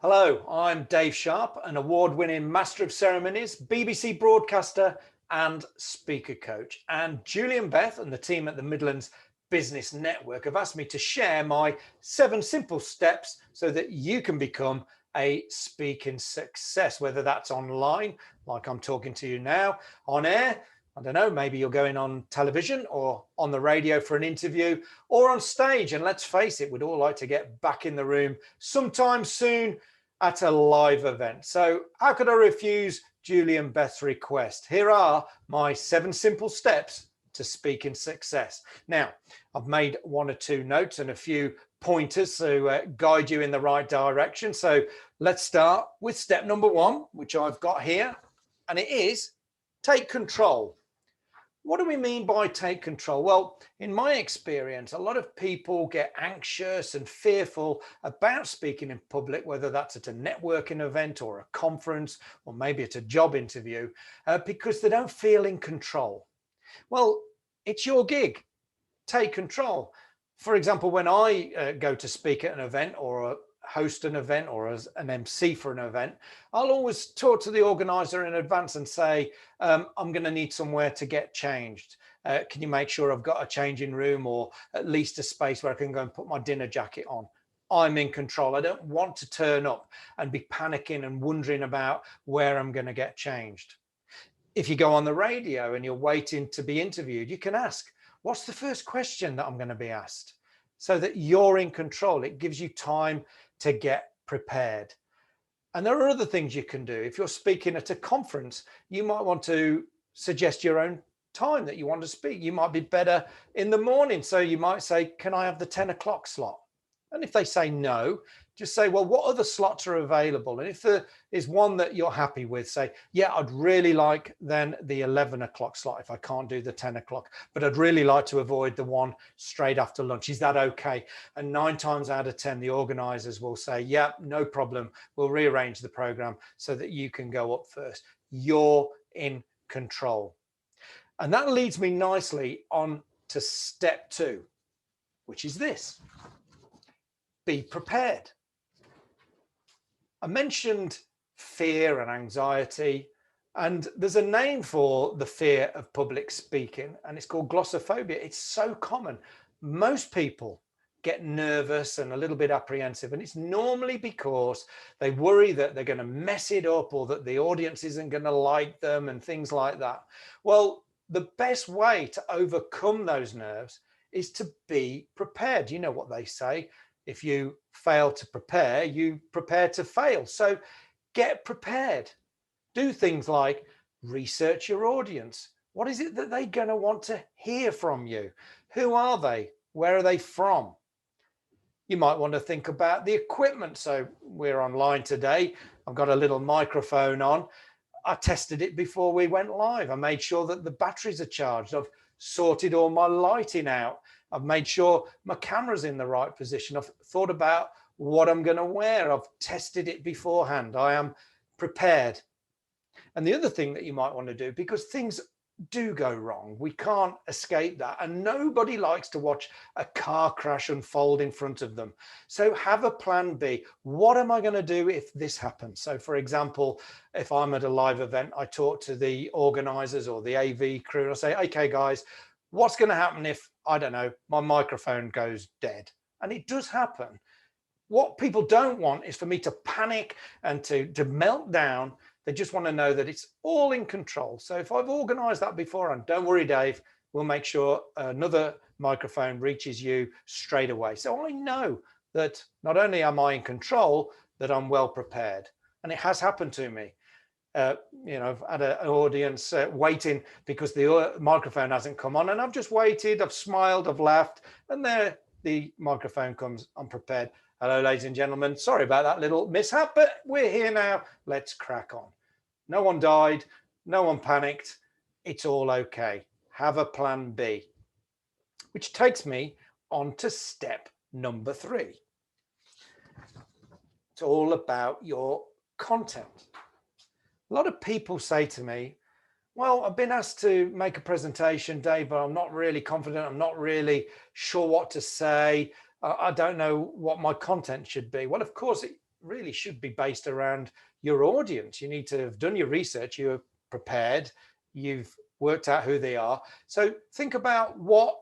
Hello, I'm Dave Sharpe, an award-winning Master of Ceremonies, BBC broadcaster and speaker coach. And Julie and Beth and the team at the Midlands Business Network have asked me to share my 7 simple steps so that you can become a speaking success, whether that's online, like I'm talking to you now, on air, I don't know, maybe you're going on television or on the radio for an interview or on stage. And let's face it, we'd all like to get back in the room sometime soon at a live event. So how could I refuse Julie and Beth's request? Here are my 7 simple steps to speaking success. Now, I've made 1 or 2 notes and a few pointers to guide you in the right direction. So let's start with step number 1, which I've got here, and it is take control. What do we mean by take control? Well, in my experience, a lot of people get anxious and fearful about speaking in public, whether that's at a networking event or a conference, or maybe at a job interview, because they don't feel in control. Well, it's your gig. Take control. For example, when I go to speak at an event or host an event or as an MC for an event, I'll always talk to the organizer in advance and say, I'm going to need somewhere to get changed. Can you make sure I've got a changing room or at least a space where I can go and put my dinner jacket on? I'm in control. I don't want to turn up and be panicking and wondering about where I'm going to get changed. If you go on the radio and you're waiting to be interviewed, you can ask, what's the first question that I'm going to be asked? So that you're in control. It gives you time to get prepared. And there are other things you can do. If you're speaking at a conference, you might want to suggest your own time that you want to speak. You might be better in the morning. So you might say, can I have the 10 o'clock slot? And if they say no, just say, well, what other slots are available? And if there is one that you're happy with, say, yeah, I'd really like then the 11 o'clock slot if I can't do the 10 o'clock, but I'd really like to avoid the one straight after lunch. Is that okay? And 9 times out of 10, the organizers will say, yeah, no problem. We'll rearrange the program so that you can go up first. You're in control. And that leads me nicely on to step 2, which is this. Be prepared. I mentioned fear and anxiety, and there's a name for the fear of public speaking, and it's called glossophobia. It's so common. Most people get nervous and a little bit apprehensive, and it's normally because they worry that they're going to mess it up or that the audience isn't going to like them and things like that. Well, the best way to overcome those nerves is to be prepared. You know what they say. If you fail to prepare, you prepare to fail. So get prepared. Do things like research your audience. What is it that they're going to want to hear from you? Who are they? Where are they from? You might want to think about the equipment. So we're online today. I've got a little microphone on. I tested it before we went live. I made sure that the batteries are charged. I've sorted all my lighting out. I've made sure my camera's in the right position. I've thought about what I'm going to wear. I've tested it beforehand. I am prepared. And the other thing that you might want to do, because things do go wrong, we can't escape that. And nobody likes to watch a car crash unfold in front of them. So have a plan B. What am I going to do if this happens? So for example, if I'm at a live event, I talk to the organizers or the AV crew and I say, okay, guys, what's going to happen if, I don't know, my microphone goes dead? And it does happen. What people don't want is for me to panic and to melt down. They just want to know that it's all in control. So if I've organized that beforehand, don't worry, Dave, we'll make sure another microphone reaches you straight away. So I know that not only am I in control, that I'm well prepared. And it has happened to me. I've had an audience waiting because the microphone hasn't come on, and I've just waited, I've smiled, I've laughed, and there the microphone comes. I'm prepared. Hello, ladies and gentlemen. Sorry about that little mishap, but we're here now. Let's crack on. No one died. No one panicked. It's all okay. Have a plan B. Which takes me on to step number 3. It's all about your content. A lot of people say to me, well, I've been asked to make a presentation, Dave, but I'm not really confident. I'm not really sure what to say. I don't know what my content should be. Well, of course, really should be based around your audience. You need to have done your research, you're prepared, you've worked out who they are. So think about what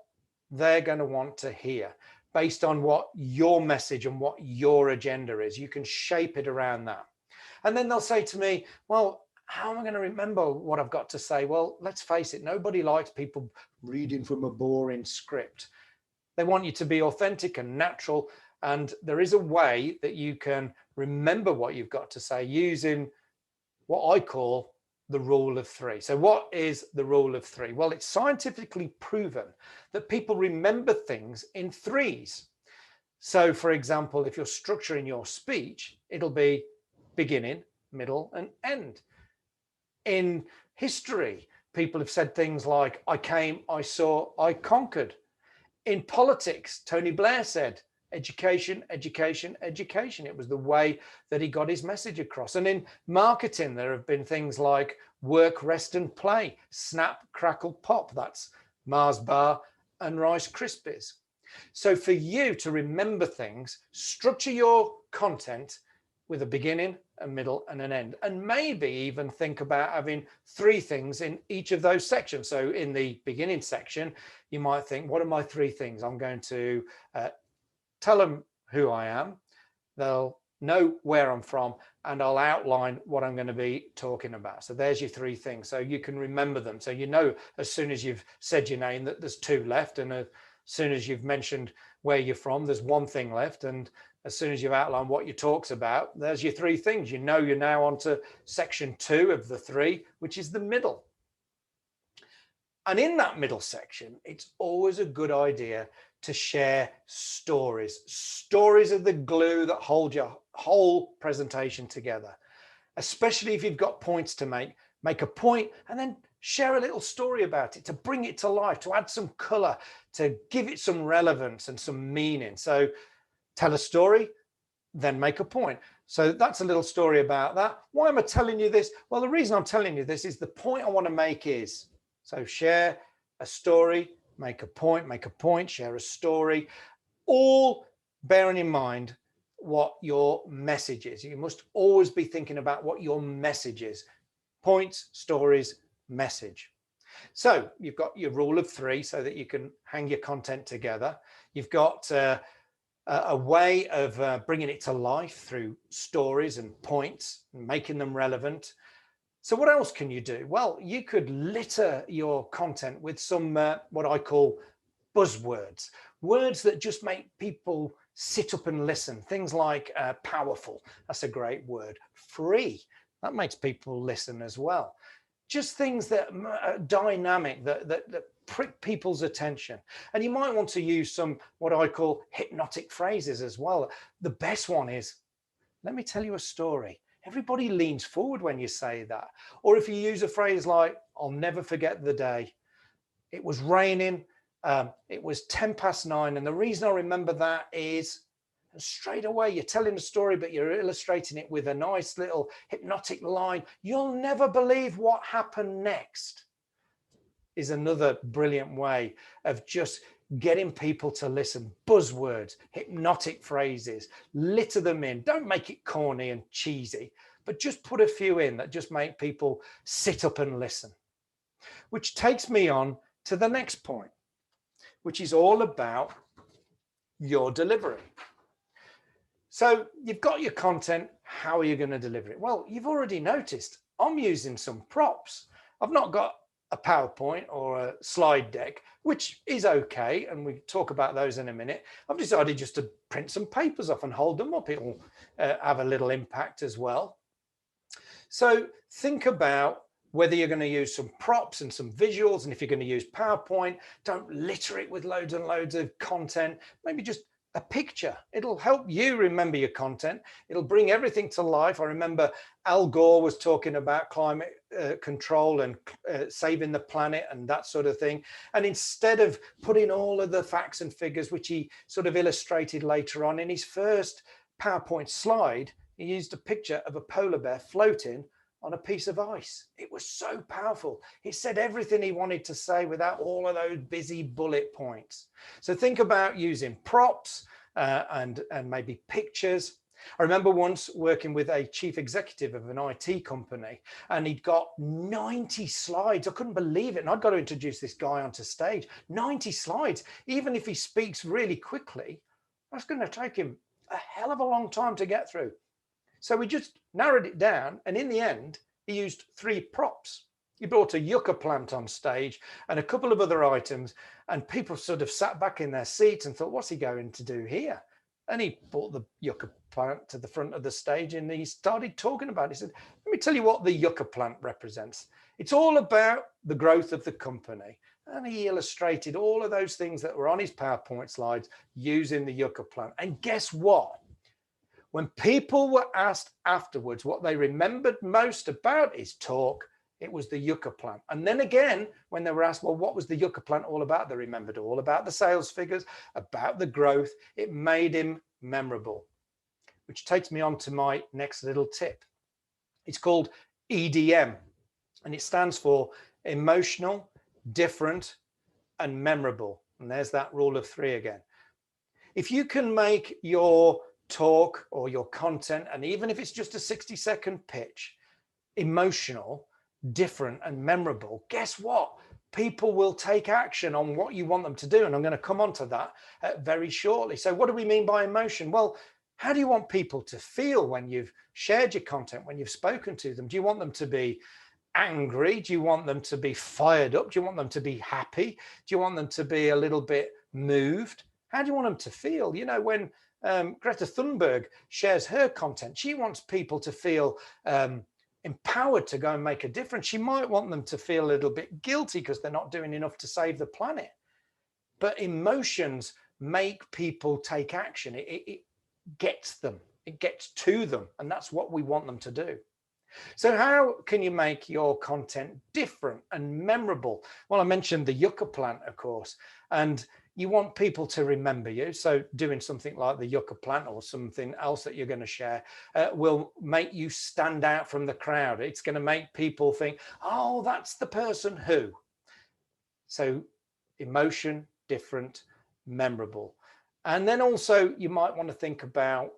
they're going to want to hear based on what your message and what your agenda is. You can shape it around that. And then they'll say to me, well, how am I going to remember what I've got to say? Well, let's face it, nobody likes people reading from a boring script. They want you to be authentic and natural. And there is a way that you can remember what you've got to say using what I call the rule of three. So what is the rule of three? Well, it's scientifically proven that people remember things in threes. So for example, if you're structuring your speech, it'll be beginning, middle, and end. In history, people have said things like, I came, I saw, I conquered. In politics, Tony Blair said, education, education, education. It was the way that he got his message across. And in marketing, there have been things like work, rest, and play, snap, crackle, pop. That's Mars bar and Rice Krispies. So for you to remember things, structure your content with a beginning, a middle, and an end. And maybe even think about having three things in each of those sections. So in the beginning section, you might think, what are my three things? I'm going to tell them who I am. They'll know where I'm from, and I'll outline what I'm going to be talking about. So there's your three things. So you can remember them. So you know, as soon as you've said your name, that there's two left. And as soon as you've mentioned where you're from, there's one thing left. And as soon as you've outlined what your talk's about, there's your three things. You know, you're now on to section 2 of the 3, which is the middle. And in that middle section, it's always a good idea to share stories. Stories are the glue that hold your whole presentation together, especially if you've got points to make. Make a point and then share a little story about it to bring it to life, to add some color, to give it some relevance and some meaning. So tell a story, then make a point. So that's a little story about that. Why am I telling you this? Well, the reason I'm telling you this is the point I want to make is, so share a story, make a point, share a story, all bearing in mind what your message is. You must always be thinking about what your message is. Points, stories, message. So you've got your rule of 3 so that you can hang your content together. You've got a way of bringing it to life through stories and points, and making them relevant. So what else can you do? Well, you could litter your content with some what I call buzzwords, words that just make people sit up and listen. Things like powerful, that's a great word. Free, that makes people listen as well. Just things that are dynamic, that prick people's attention. And you might want to use some what I call hypnotic phrases as well. The best one is, let me tell you a story. Everybody leans forward when you say that. Or if you use a phrase like, I'll never forget the day. It was raining. It was 9:10. And the reason I remember that is, and straight away you're telling a story, but you're illustrating it with a nice little hypnotic line. You'll never believe what happened next. Is another brilliant way of just getting people to listen. Buzzwords, hypnotic phrases, litter them in. Don't make it corny and cheesy, but just put a few in that just make people sit up and listen. Which takes me on to the next point, which is all about your delivery. So you've got your content. How are you going to deliver it? Well, you've already noticed I'm using some props. I've not got a PowerPoint or a slide deck, which is okay, and we talk about those in a minute. I've decided just to print some papers off and hold them up. It'll have a little impact as well. So think about whether you're going to use some props and some visuals, and if you're going to use PowerPoint, don't litter it with loads and loads of content. Maybe just a picture. It'll help you remember your content. It'll bring everything to life. I remember Al Gore was talking about climate control and saving the planet and that sort of thing. And instead of putting all of the facts and figures, which he sort of illustrated later on in his first PowerPoint slide, he used a picture of a polar bear floating on a piece of ice. It was so powerful. He said everything he wanted to say without all of those busy bullet points. So think about using props and maybe pictures. I remember once working with a chief executive of an IT company, and he'd got 90 slides. I couldn't believe it. And I'd got to introduce this guy onto stage. 90 slides. Even if he speaks really quickly, that's going to take him a hell of a long time to get through. So we just narrowed it down. And in the end, he used 3 props. He brought a yucca plant on stage and a couple of other items. And people sort of sat back in their seats and thought, what's he going to do here? And he brought the yucca plant to the front of the stage and he started talking about it. He said, let me tell you what the yucca plant represents. It's all about the growth of the company. And he illustrated all of those things that were on his PowerPoint slides using the yucca plant. And guess what? When people were asked afterwards what they remembered most about his talk, it was the yucca plant. And then again, when they were asked, well, what was the yucca plant all about? They remembered all about the sales figures, about the growth. It made him memorable, which takes me on to my next little tip. It's called EDM, and it stands for emotional, different, and memorable. And there's that rule of 3 again. If you can make your talk or your content, and even if it's just a 60-second pitch, emotional, different, and memorable, guess what? People will take action on what you want them to do. And I'm going to come on to that very shortly. So what do we mean by emotion? Well, how do you want people to feel when you've shared your content, when you've spoken to them? Do you want them to be angry? Do you want them to be fired up? Do you want them to be happy? Do you want them to be a little bit moved? How do you want them to feel? You know, when Greta Thunberg shares her content, she wants people to feel empowered to go and make a difference. She might want them to feel a little bit guilty because they're not doing enough to save the planet. But emotions make people take action. It gets them, it gets to them, and that's what we want them to do. So how can you make your content different and memorable? Well, I mentioned the yucca plant, of course, and you want people to remember you. So doing something like the yucca plant or something else that you're going to share will make you stand out from the crowd. It's going to make people think, oh, that's the person who. So emotion, different, memorable. And then also you might want to think about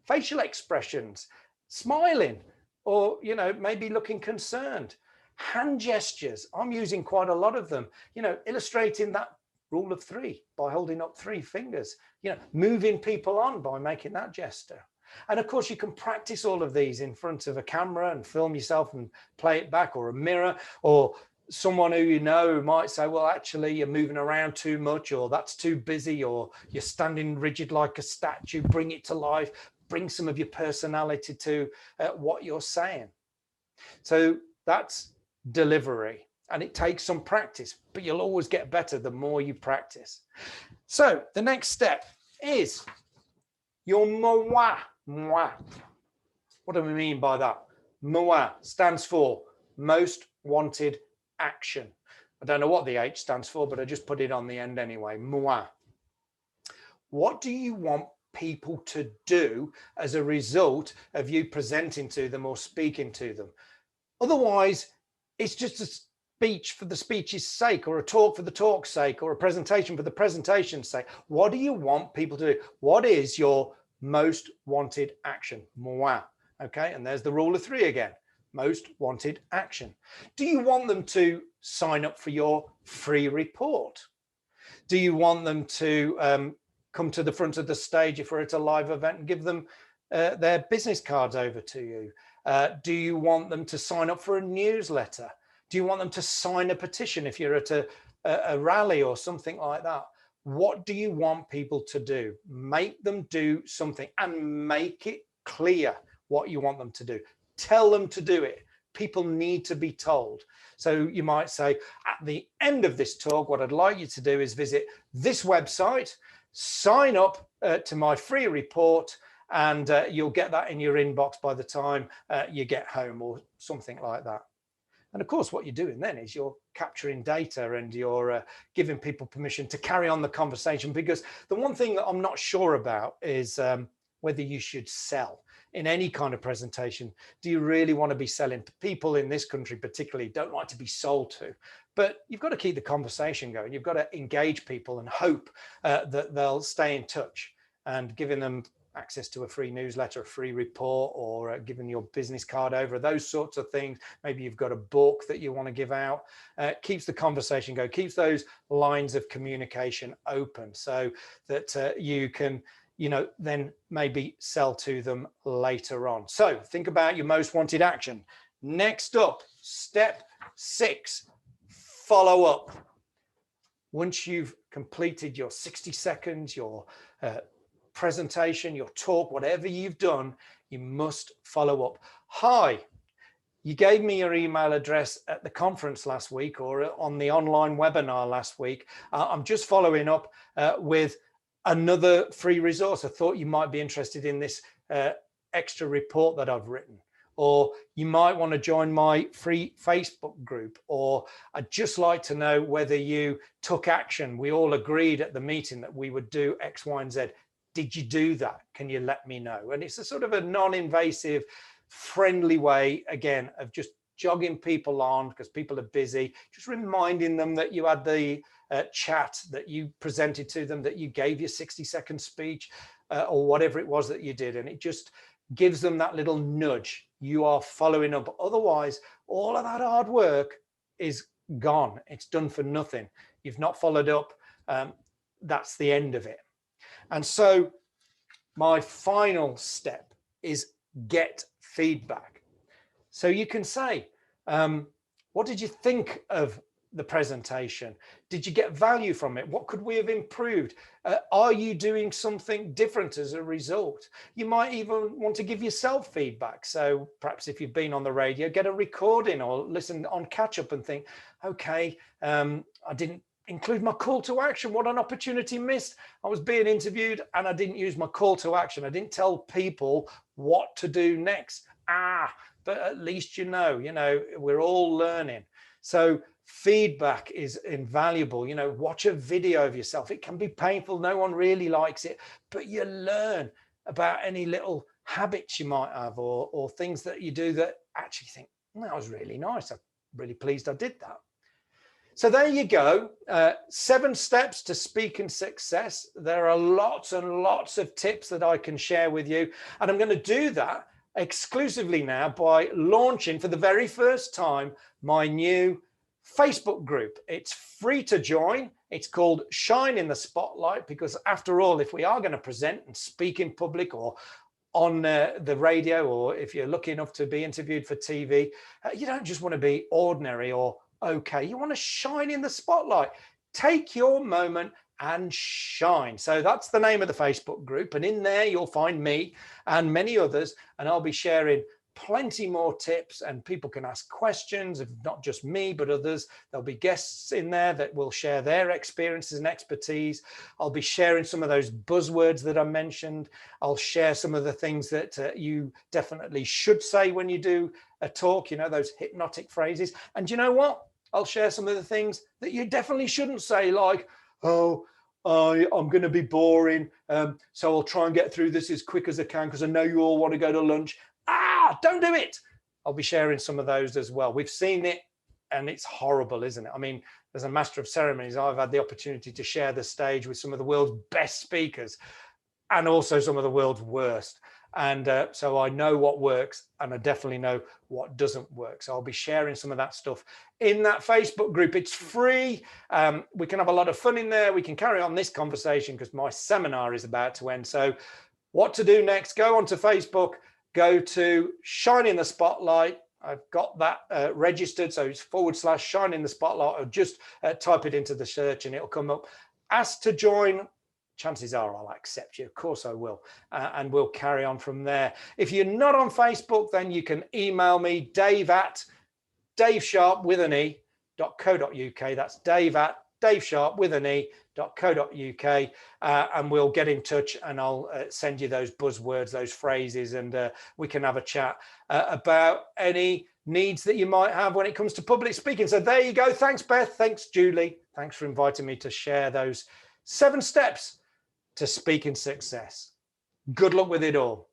facial expressions, smiling, or, you know, maybe looking concerned. Hand gestures, I'm using quite a lot of them, you know, illustrating that rule of 3 by holding up 3 fingers, you know, moving people on by making that gesture. And of course, you can practice all of these in front of a camera and film yourself and play it back, or a mirror, or someone who you know might say, well, actually, you're moving around too much, or that's too busy, or you're standing rigid like a statue. Bring it to life. Bring some of your personality to what you're saying. So that's delivery. And it takes some practice, but you'll always get better the more you practice. So the next step is your moi. Moi. What do we mean by that? Moi stands for most wanted action. I don't know what the H stands for, but I just put it on the end anyway. Moi. What do you want people to do as a result of you presenting to them or speaking to them? Otherwise, it's just a speech for the speech's sake, or a talk for the talk's sake, or a presentation for the presentation's sake. What do you want people to do? What is your most wanted action? Moi. Okay, and there's the rule of 3 again. Most wanted action. Do you want them to sign up for your free report? Do you want them to come to the front of the stage if we're at a live event and give them their business cards over to you? Do you want them to sign up for a newsletter? Do you want them to sign a petition if you're at a rally or something like that? What do you want people to do? Make them do something and make it clear what you want them to do. Tell them to do it. People need to be told. So you might say, at the end of this talk, what I'd like you to do is visit this website, sign up to my free report, and you'll get that in your inbox by the time you get home, or something like that. And of course, what you're doing then is you're capturing data, and you're giving people permission to carry on the conversation. Because the one thing that I'm not sure about is whether you should sell in any kind of presentation. Do you really want to be selling? People in this country particularly don't like to be sold to. But you've got to keep the conversation going. You've got to engage people and hope that they'll stay in touch, and giving them access to a free newsletter, a free report, or giving your business card over, those sorts of things. Maybe you've got a book that you want to give out. Keeps the conversation going, keeps those lines of communication open so that you can, then maybe sell to them later on. So think about your most wanted action. Next up, step 6, follow up. Once you've completed your 60 seconds, your presentation, your talk, whatever you've done, you must follow up. Hi, you gave me your email address at the conference last week or on the online webinar last week. I'm just following up with another free resource. I thought you might be interested in this extra report that I've written. Or you might want to join my free Facebook group, or I'd just like to know whether you took action. We all agreed at the meeting that we would do X, Y, and Z. Did you do that? Can you let me know? And it's a sort of a non-invasive, friendly way, again, of just jogging people on because people are busy, just reminding them that you had the chat, that you presented to them, that you gave your 60-second speech or whatever it was that you did. And it just gives them that little nudge. You are following up. Otherwise, all of that hard work is gone. It's done for nothing. You've not followed up. That's the end of it. And so my final step is get feedback. So you can say, what did you think of the presentation? Did you get value from it? What could we have improved? Are you doing something different as a result? You might even want to give yourself feedback. So perhaps if you've been on the radio, get a recording or listen on catch up and think, okay, I didn't include my call to action. What an opportunity missed. I was being interviewed and I didn't use my call to action. I didn't tell people what to do next. But at least we're all learning. So feedback is invaluable. Watch a video of yourself. It can be painful. No one really likes it, but you learn about any little habits you might have or things that you do that actually think, that was really nice. I'm really pleased I did that. So there you go. 7 steps to speaking success. There are lots and lots of tips that I can share with you. And I'm going to do that exclusively now by launching for the very first time my new Facebook group. It's free to join. It's called Shine in the Spotlight, because after all, if we are going to present and speak in public or on the radio, or if you're lucky enough to be interviewed for TV, you don't just want to be ordinary or okay. You want to shine in the spotlight. Take your moment and shine. So that's the name of the Facebook group. And in there, you'll find me and many others. And I'll be sharing plenty more tips, and people can ask questions of not just me, but others. There'll be guests in there that will share their experiences and expertise. I'll be sharing some of those buzzwords that I mentioned. I'll share some of the things that you definitely should say when you do a talk, those hypnotic phrases. And you know what? I'll share some of the things that you definitely shouldn't say, like, oh, I'm going to be boring, so I'll try and get through this as quick as I can because I know you all want to go to lunch. Don't do it. I'll be sharing some of those as well. We've seen it, and it's horrible, isn't it? I mean, as a master of ceremonies, I've had the opportunity to share the stage with some of the world's best speakers and also some of the world's worst. And so I know what works, and I definitely know what doesn't work. So I'll be sharing some of that stuff in that Facebook group. It's free. We can have a lot of fun in there. We can carry on this conversation because my seminar is about to end. So what to do next? Go onto Facebook, go to Shine in the Spotlight. I've got that registered. So it's / Shine in the Spotlight, or just type it into the search and it'll come up. Ask to join. Chances are I'll accept you. Of course I will. And we'll carry on from there. If you're not on Facebook, then you can email me, dave@davesharpe.co.uk. That's dave@davesharpe.co.uk. And we'll get in touch, and I'll send you those buzzwords, those phrases, and we can have a chat about any needs that you might have when it comes to public speaking. So there you go. Thanks, Beth. Thanks, Julie. Thanks for inviting me to share those 7 steps to speaking success. Good luck with it all.